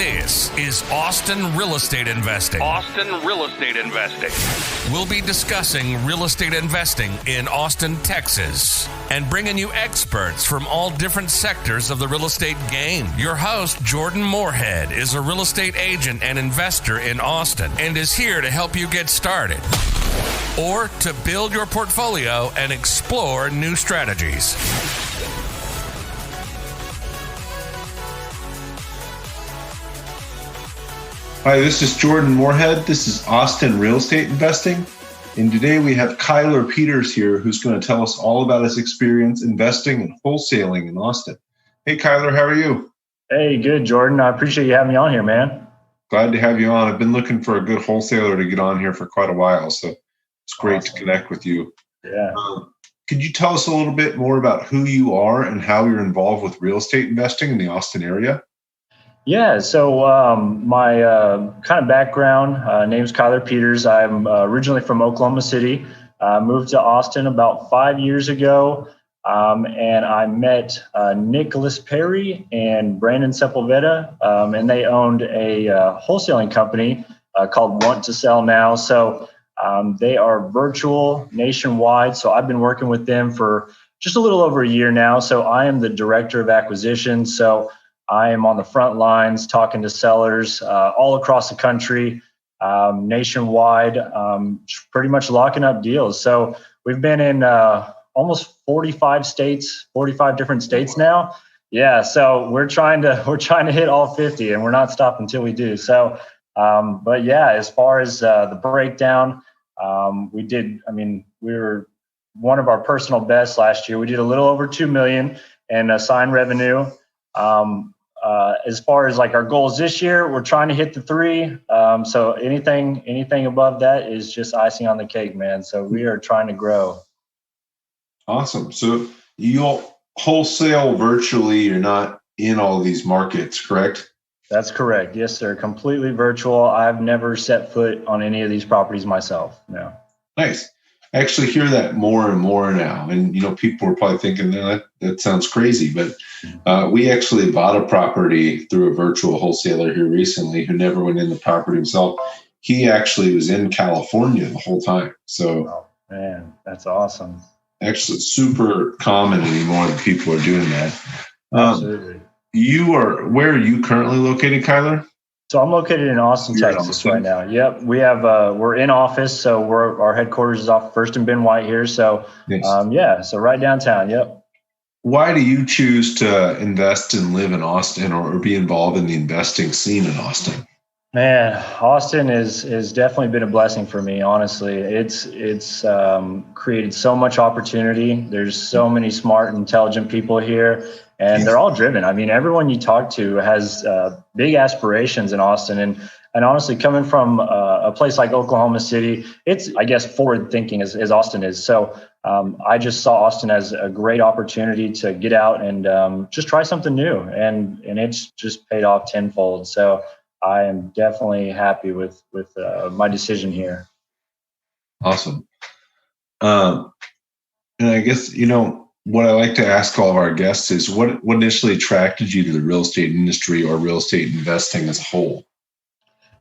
This is Austin Real Estate Investing. Austin Real Estate Investing. We'll be discussing real estate investing in Austin, Texas, and bringing you experts from all different sectors of the real estate game. Your host, Jordan Moorhead, is a real estate agent and investor in Austin and is here to help you get started or to build your portfolio and explore new strategies. Hi, this is Jordan Moorhead. This is Austin Real Estate Investing. And today we have Kyler Peters here, who's going to tell us all about his experience investing and wholesaling in Austin. Hey, Kyler, how are you? Hey, good, Jordan. I appreciate you having me on here, man. Glad to have you on. I've been looking for a good wholesaler to get on here for quite a while, so it's great to connect with you. Yeah. Could you tell us a little bit more about who you are and how you're involved with real estate investing in the Austin area? Yeah, so my kind of background, name's Kyler Peters. I'm originally from Oklahoma City. Moved to Austin about 5 years ago, and I met Nicholas Perry and Brandon Sepulveda, and they owned a wholesaling company called Want to Sell Now. So they are virtual nationwide. So I've been working with them for just a little over a year now. So I am the director of acquisition. So I am on the front lines talking to sellers all across the country, nationwide, pretty much locking up deals. So we've been in almost 45 states, 45 different states now. Yeah, so we're trying to hit all 50, and we're not stopping until we do. So, but yeah, as far as the breakdown, we were one of our personal bests last year. We did a little over 2 million in assigned revenue. As far as like our goals this year, we're trying to hit the 3. So anything above that is just icing on the cake, man. So we are trying to grow. Awesome. So you wholesale virtually. You're not in all these markets, correct? That's correct. Yes, sir. Completely virtual. I've never set foot on any of these properties myself. No. Nice. I actually hear that more and more now. And, people are probably thinking that sounds crazy, but we actually bought a property through a virtual wholesaler here recently who never went in the property himself. He actually was in California the whole time. So, oh, man, that's awesome. Actually, it's super common anymore that people are doing that. Absolutely. Where are you currently located, Kyler? So I'm located in Austin, Texas right now. Yep. We have, we're in office. So our headquarters is off First and Ben White here. So, nice. So right downtown. Yep. Why do you choose to invest and live in Austin or be involved in the investing scene in Austin? Man, Austin has definitely been a blessing for me. Honestly, it's created so much opportunity. There's so many smart, intelligent people here, and they're all driven. I mean, everyone you talk to has big aspirations in Austin, and honestly, coming from a place like Oklahoma City, it's, I guess, forward thinking as Austin is. So I just saw Austin as a great opportunity to get out and just try something new, and it's just paid off tenfold. So I am definitely happy with my decision here. Awesome. And I guess, what I like to ask all of our guests is what initially attracted you to the real estate industry or real estate investing as a whole?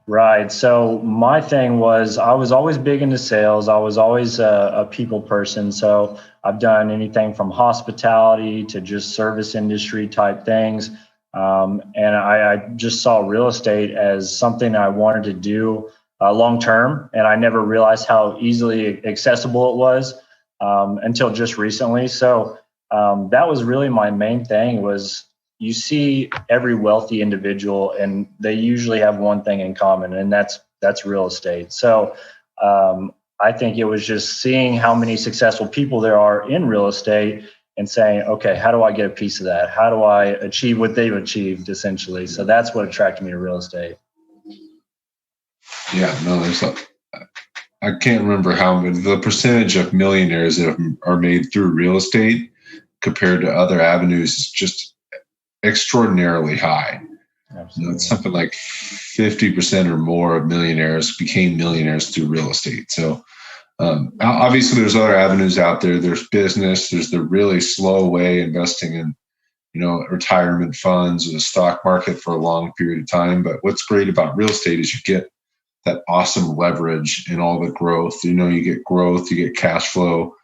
Right. So my thing was I was always big into sales. I was always a people person. So I've done anything from hospitality to just service industry type things. And I just saw real estate as something I wanted to do long term. And I never realized how easily accessible it was until just recently. So that was really my main thing was you see every wealthy individual and they usually have one thing in common, and that's real estate. So I think it was just seeing how many successful people there are in real estate and saying, okay, how do I get a piece of that? How do I achieve what they've achieved, essentially? So that's what attracted me to real estate. Yeah, no, I can't remember how many, the percentage of millionaires that are made through real estate compared to other avenues is just extraordinarily high. Absolutely. It's something like 50% or more of millionaires became millionaires through real estate. So obviously there's other avenues out there. There's business. There's the really slow way investing in, retirement funds or the stock market for a long period of time. But what's great about real estate is you get that awesome leverage and all the growth. You get growth, you get cash flow.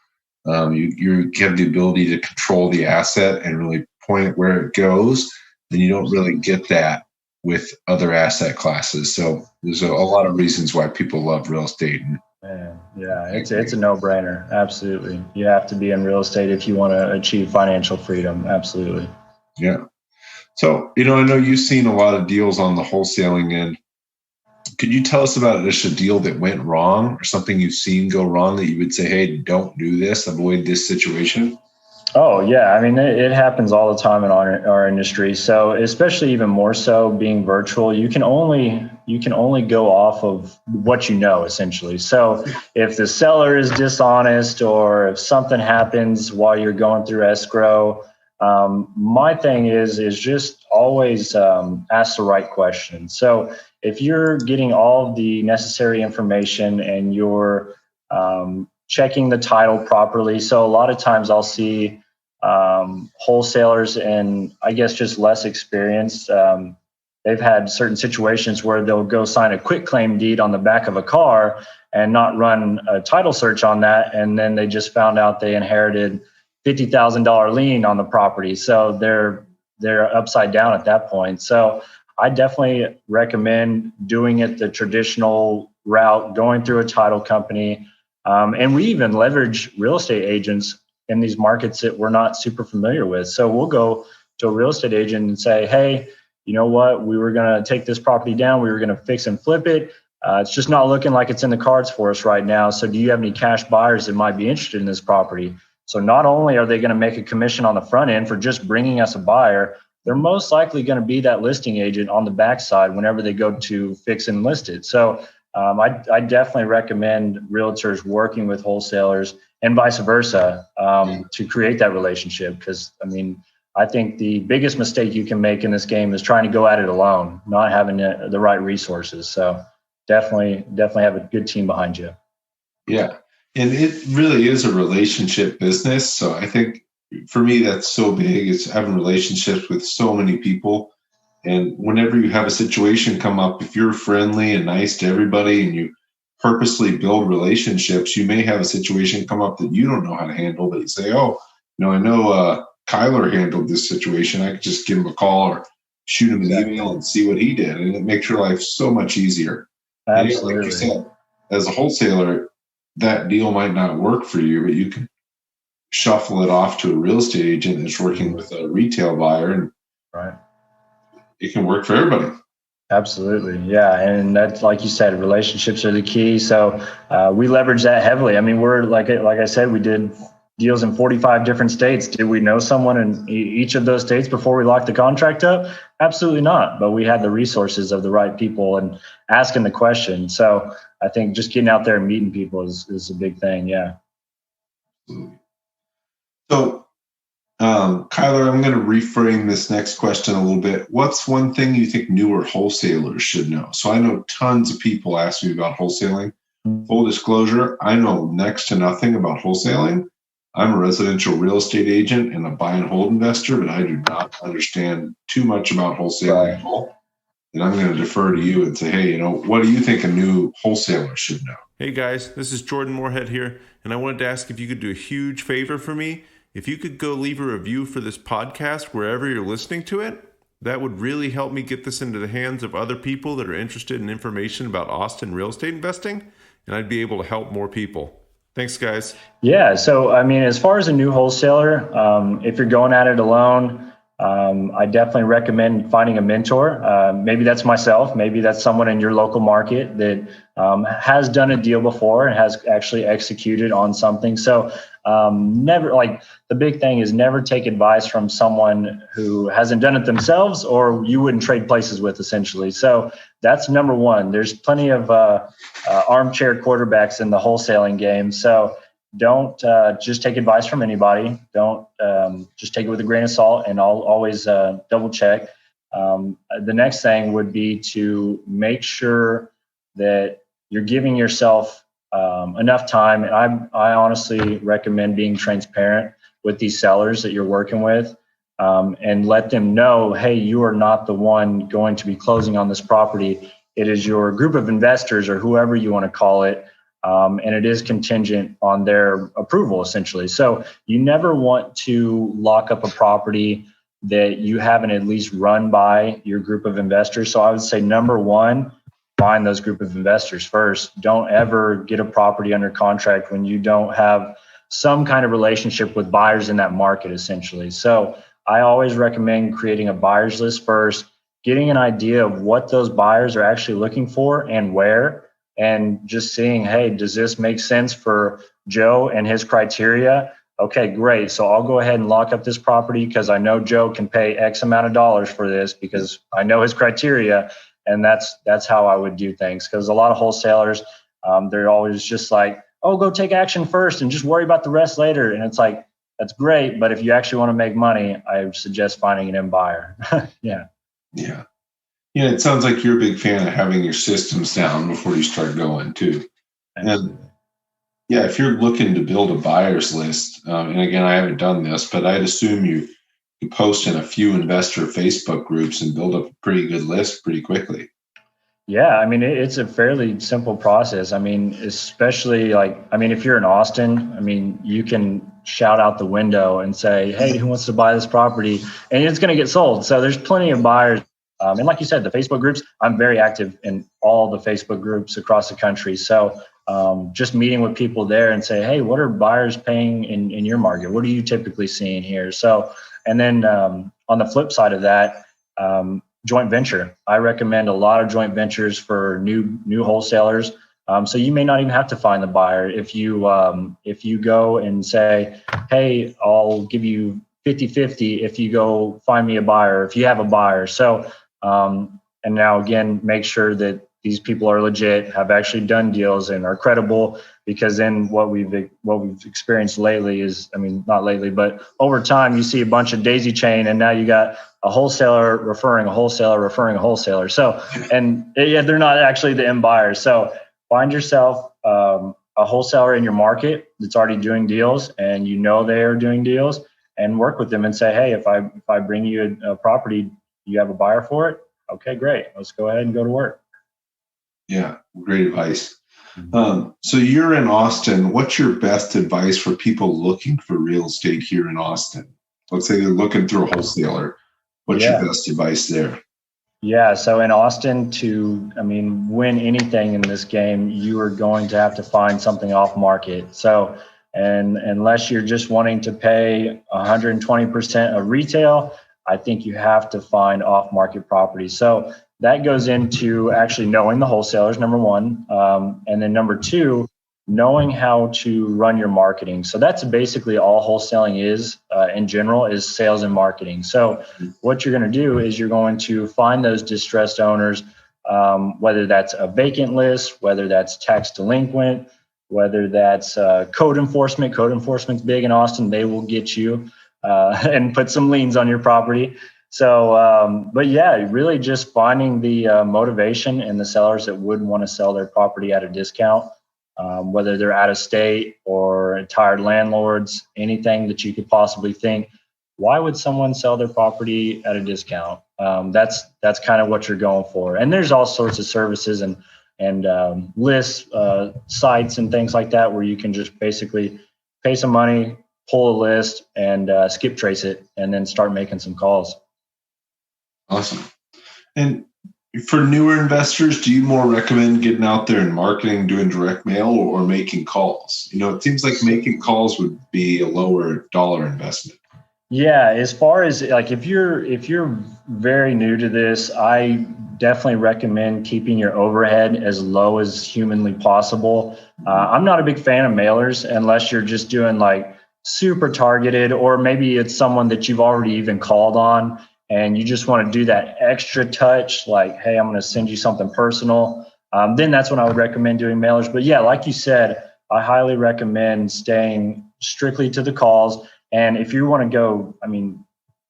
You have the ability to control the asset and really point it where it goes. And you don't really get that with other asset classes. So there's a lot of reasons why people love real estate. Yeah, it's a no-brainer. Absolutely. You have to be in real estate if you want to achieve financial freedom. Absolutely. Yeah. So, I know you've seen a lot of deals on the wholesaling end. Could you tell us about just a deal that went wrong or something you've seen go wrong that you would say, hey, don't do this, avoid this situation? Oh, yeah. I mean, it happens all the time in our industry. So especially even more so being virtual, you can only go off of what you know, essentially. So if the seller is dishonest or if something happens while you're going through escrow, my thing is just always ask the right question. So if you're getting all the necessary information and you're checking the title properly, so a lot of times I'll see wholesalers and I guess just less experienced. They've had certain situations where they'll go sign a quit claim deed on the back of a car and not run a title search on that. And then they just found out they inherited $50,000 lien on the property. So they're upside down at that point. So I definitely recommend doing it the traditional route, going through a title company. And we even leverage real estate agents in these markets that we're not super familiar with. So we'll go to a real estate agent and say, hey, you know what, we were going to take this property down. We were going to fix and flip it. It's just not looking like it's in the cards for us right now. So do you have any cash buyers that might be interested in this property? So not only are they going to make a commission on the front end for just bringing us a buyer, they're most likely going to be that listing agent on the backside whenever they go to fix and list it. So I definitely recommend realtors working with wholesalers and vice versa to create that relationship. Because, I think the biggest mistake you can make in this game is trying to go at it alone, not having the right resources. So definitely have a good team behind you. Yeah. And it really is a relationship business. So I think for me, that's so big. It's having relationships with so many people. And whenever you have a situation come up, if you're friendly and nice to everybody and you purposely build relationships, you may have a situation come up that you don't know how to handle, but you say, oh, I know Kyler handled this situation. I could just give him a call or shoot him an email and see what he did. And it makes your life so much easier. Absolutely. And like you said, as a wholesaler, that deal might not work for you, but you can shuffle it off to a real estate agent that's working with a retail buyer, and it can work for everybody. Absolutely. Yeah. And that's, like you said, relationships are the key. So we leverage that heavily. We're like I said, we did deals in 45 different states. Did we know someone in each of those states before we locked the contract up? Absolutely not. But we had the resources of the right people and asking the question. So I think just getting out there and meeting people is a big thing. Yeah. So, Kyler, I'm going to reframe this next question a little bit. What's one thing you think newer wholesalers should know? So I know tons of people ask me about wholesaling. Full disclosure, I know next to nothing about wholesaling. I'm a residential real estate agent and a buy and hold investor, but I do not understand too much about wholesaling at all. And I'm going to defer to you and say, hey, what do you think a new wholesaler should know? Hey guys, this is Jordan Moorhead here, and I wanted to ask if you could do a huge favor for me. If you could go leave a review for this podcast wherever you're listening to it, that would really help me get this into the hands of other people that are interested in information about Austin real estate investing, and I'd be able to help more people. Thanks, guys. Yeah. So, as far as a new wholesaler, if you're going at it alone, I definitely recommend finding a mentor. Maybe that's myself. Maybe that's someone in your local market that has done a deal before and has actually executed on something. So the big thing is never take advice from someone who hasn't done it themselves or you wouldn't trade places with, essentially. So that's number one. There's plenty of armchair quarterbacks in the wholesaling game. So don't just take advice from anybody. Don't just take it with a grain of salt, and I'll always double check. The next thing would be to make sure that you're giving yourself enough time. And I honestly recommend being transparent with these sellers that you're working with. and let them know, hey, you are not the one going to be closing on this property. It is your group of investors or whoever you want to call it. And it is contingent on their approval, essentially. So you never want to lock up a property that you haven't at least run by your group of investors. So I would say, number one, find those group of investors first. Don't ever get a property under contract when you don't have some kind of relationship with buyers in that market, essentially. So I always recommend creating a buyers list first, getting an idea of what those buyers are actually looking for and where, and just seeing, hey, does this make sense for Joe and his criteria? Okay, great. So I'll go ahead and lock up this property because I know Joe can pay X amount of dollars for this because I know his criteria. And that's how I would do things. Because a lot of wholesalers, they're always just like, oh, go take action first and just worry about the rest later. And it's like, that's great. But if you actually want to make money, I suggest finding an end buyer. Yeah. Yeah. Yeah. It sounds like you're a big fan of having your systems down before you start going too. And yeah, if you're looking to build a buyer's list, and again, I haven't done this, but I'd assume you post in a few investor Facebook groups and build up a pretty good list pretty quickly. Yeah, I mean, it's a fairly simple process. I mean, especially if you're in Austin, I mean, you can shout out the window and say, hey, who wants to buy this property? And it's going to get sold. So there's plenty of buyers. And like you said, the Facebook groups, I'm very active in all the Facebook groups across the country. So just meeting with people there and say, hey, what are buyers paying in your market? What are you typically seeing here? So, and then on the flip side of that, joint venture. I recommend a lot of joint ventures for new wholesalers. So you may not even have to find the buyer. If you go and say, hey, I'll give you 50-50 if you go find me a buyer, if you have a buyer. So, and now again, make sure that these people are legit, have actually done deals and are credible, because then what we've experienced lately is, I mean, not lately, but over time, you see a bunch of daisy chain, and now you got a wholesaler referring a wholesaler referring a wholesaler. So, and yeah, they're not actually the end buyers. So find yourself a wholesaler in your market that's already doing deals, and you know they are doing deals, and work with them and say, hey, if I bring you a property, you have a buyer for it? Okay, great. Let's go ahead and go to work. Yeah, great advice. So you're in Austin. What's your best advice for people looking for real estate here in Austin? Let's say they're looking through a wholesaler. What's your best advice there? Yeah, so in Austin, win anything in this game, you are going to have to find something off market. So, and unless you're just wanting to pay 120% of retail, I think you have to find off market properties. So that goes into actually knowing the wholesalers, number one. And then number two, knowing how to run your marketing. So that's basically all wholesaling is in general, is sales and marketing. So what you're going to do is you're going to find those distressed owners, whether that's a vacant list, whether that's tax delinquent, whether that's code enforcement. Code enforcement's big in Austin. They will get you and put some liens on your property. So, but yeah, really just finding the motivation in the sellers that would want to sell their property at a discount, whether they're out of state or retired landlords, anything that you could possibly think. Why would someone sell their property at a discount? That's kind of what you're going for. And there's all sorts of services and lists, sites and things like that where you can just basically pay some money, pull a list, and skip trace it, and then start making some calls. Awesome. And for newer investors, do you more recommend getting out there and marketing, doing direct mail, or making calls? It seems like making calls would be a lower dollar investment. Yeah, as far as if you're very new to this, I definitely recommend keeping your overhead as low as humanly possible. I'm not a big fan of mailers unless you're just doing super targeted, or maybe it's someone that you've already even called on and you just want to do that extra touch, hey, I'm going to send you something personal. Then that's when I would recommend doing mailers. But yeah, like you said, I highly recommend staying strictly to the calls. And if you want to go,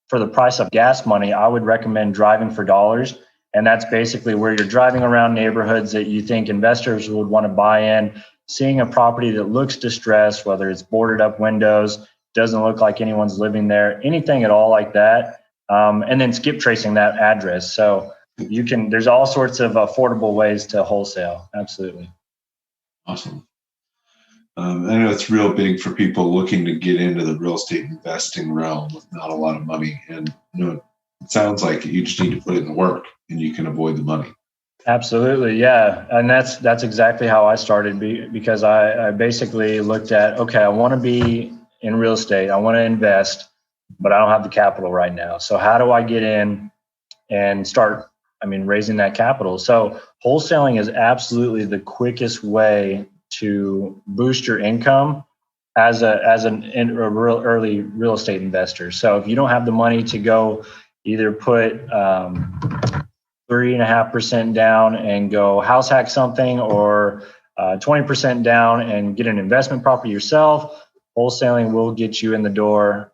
for the price of gas money, I would recommend driving for dollars. And that's basically where you're driving around neighborhoods that you think investors would want to buy in, seeing a property that looks distressed, whether it's boarded up windows, doesn't look like anyone's living there, anything at all like that. And then skip tracing that address. So there's all sorts of affordable ways to wholesale. Absolutely. Awesome. I know it's real big for people looking to get into the real estate investing realm with not a lot of money. And it sounds like you just need to put in the work and you can avoid the money. Absolutely. Yeah. And that's exactly how I started because I basically looked at, okay, I want to be in real estate. I want to invest, but I don't have the capital right now. So how do I get in and start, raising that capital? So wholesaling is absolutely the quickest way to boost your income as a real early real estate investor. So if you don't have the money to go either put 3.5% down and go house hack something, or 20% down and get an investment property yourself, wholesaling will get you in the door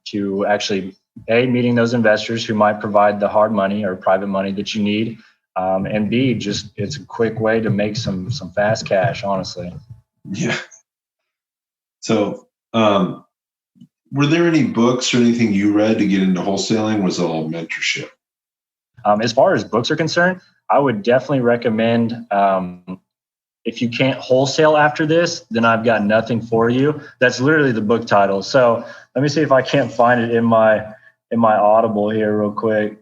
to actually meeting those investors who might provide the hard money or private money that you need. And B, just it's a quick way to make some fast cash, honestly. Yeah. So, were there any books or anything you read to get into wholesaling? Was it all mentorship? As far as books are concerned, I would definitely recommend, if you can't wholesale after this, then I've got nothing for you. That's literally the book title. So let me see if I can't find it in my Audible here real quick.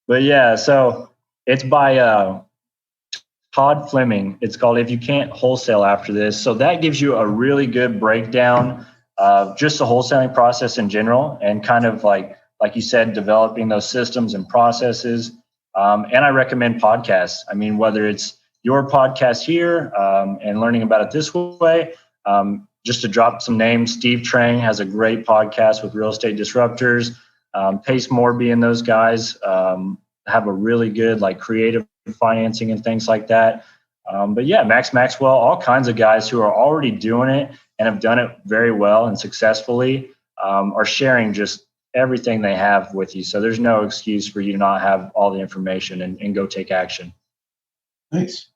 But yeah, so it's by Todd Fleming. It's called If You Can't Wholesale After This. So that gives you a really good breakdown of just the wholesaling process in general, and kind of like you said, developing those systems and processes. And I recommend podcasts. Whether it's your podcast here and learning about it this way, just to drop some names, Steve Trang has a great podcast with Real Estate Disruptors. Pace Morby and those guys have a really good creative financing and things like that. But yeah, Max Maxwell, all kinds of guys who are already doing it and have done it very well and successfully are sharing just everything they have with you. So there's no excuse for you to not have all the information and go take action. Nice.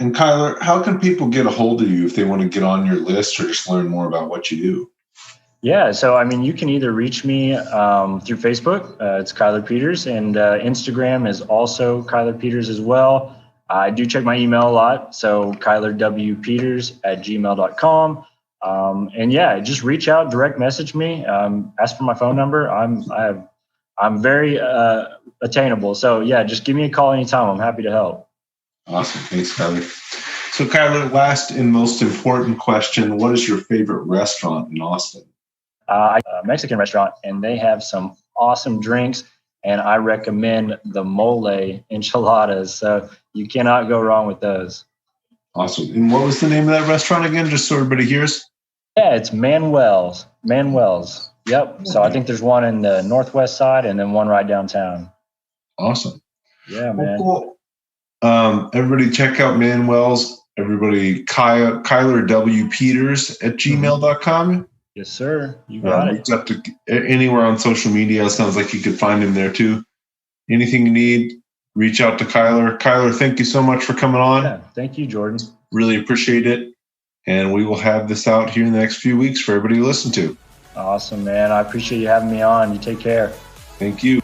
And Kyler, how can people get a hold of you if they want to get on your list or just learn more about what you do? Yeah, so you can either reach me through Facebook. It's Kyler Peters, and Instagram is also Kyler Peters as well. I do check my email a lot, so kylerwpeters@gmail.com. And yeah, just reach out, direct message me, ask for my phone number. I'm very attainable. So yeah, just give me a call anytime. I'm happy to help. Awesome. Thanks, Kyler. So Kyler, last and most important question, what is your favorite restaurant in Austin? A Mexican restaurant, and they have some awesome drinks, and I recommend the mole enchiladas. So you cannot go wrong with those. Awesome. And what was the name of that restaurant again, just so everybody hears? Yeah, it's Manuel's. Yep. So I think there's one in the northwest side and then one right downtown. Awesome. Yeah, man. Well, cool. Everybody check out Manuel's. Everybody, Kyler W. Peters @gmail.com. Yes, sir. You got it. Reach out to anywhere on social media. Sounds like you could find him there too. Anything you need, reach out to Kyler. Kyler, thank you so much for coming on. Yeah, thank you, Jordan. Really appreciate it. And we will have this out here in the next few weeks for everybody to listen to. Awesome, man. I appreciate you having me on. You take care. Thank you.